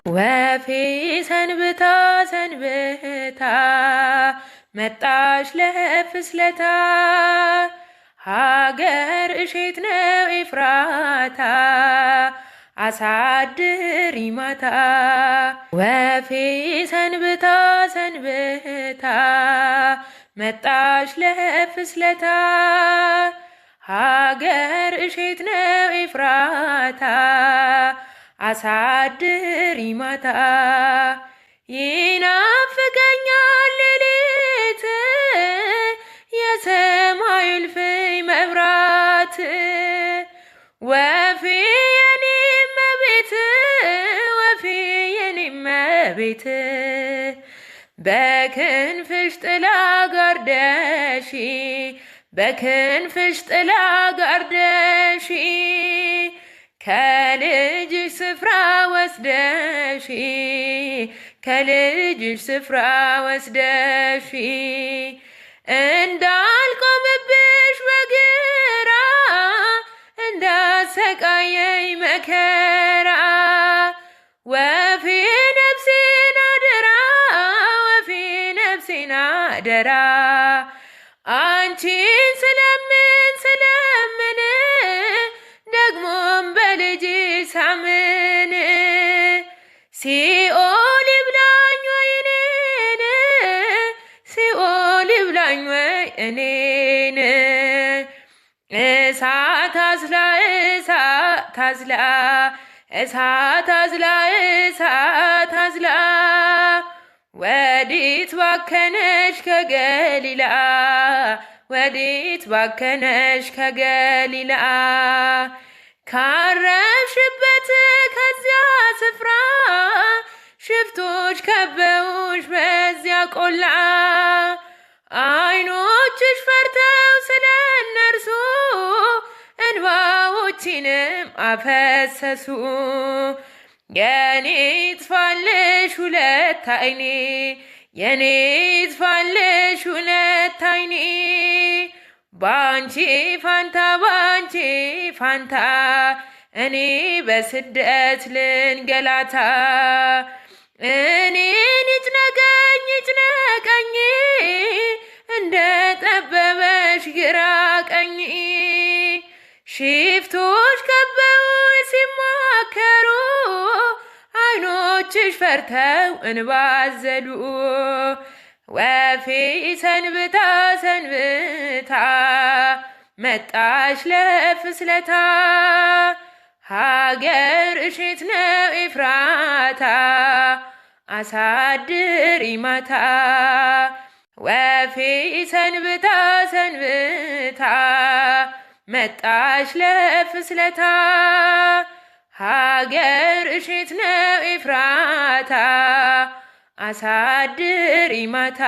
ወፌ ሰንብታ ሰንብታ መጣች ለፍስለታ ሀገር እሼት ነው ኤፍራታ አሳድሪ ማታ። ወፌ ሰንብታ ሰንብታ መጣች ለፍስለታ ሀገር እሼት ነው ኤፍራታ አሳድሪ ማታ። ይናፍቀኛል ሌሊት የሰማዩ እልፍኝ መብራት ወፌ የኔ እመቤት ወፌ የኔ እመቤት በክንፍሽ ጥላ ጋርደሽ በክንፍሽ ጥላ ጋርደሽ ከልጅሽ ስፍራ ወስደሽ ከልጅሽ ስፍራ ወስደሽ እንዳልቆምብሽ በግራ እንዳሰቃየኝ መከራ ወፌ ነፍሴን አደራ ወፌ ነፍሴን አደራ አንቺን ስለምን ስለምን ደግሞም በልጅሽ ሳምን ሲኦል ይብላኝ ወይ እኔን ሲኦል ይብላኝ ወይ እኔን እሳት አዝላ እሳት አዝላ እሳት አዝላ እሳት አዝላ ወዲት ባከነሽ ከገሊላ ወዲት ባከነሽ ከገሊላ ካረፍሽበት ከዚያ ስፍራ ሽፍቶች ከበውሽ በዚያ ቆላ አይኖችሽ ፈርተው ስለ እነርሱ እንባዎችንም አፈሰሱ። የኔ ይጥፋልሽ ሁለት አይኔ የኔ ይጥፋልሽ ሁለት አይኔ ባንቺ ፋንታ ባንቺ ፋንታ እኔ በስደት ልንገላታ እኔን ይጭነቀኝ ይጭነቀኝ እንደ ጠበበሽ ግራ ቀኝ ሽፍቶች ከበው ሲማከሩ አይኖችሽ ፈርተው እንባዘሉ ወፌ ሰንብታ ሰንብታ መጣች ለፍስለታ ሀገር እሼት ነው ኤፍራታ አሳድሪ ማታ። ወፌ ሰንብታ ሰንብታ መጣች ለፍስለታ ሀገር እሼት ነው ኤፍራታ አሳድሪ ማታ።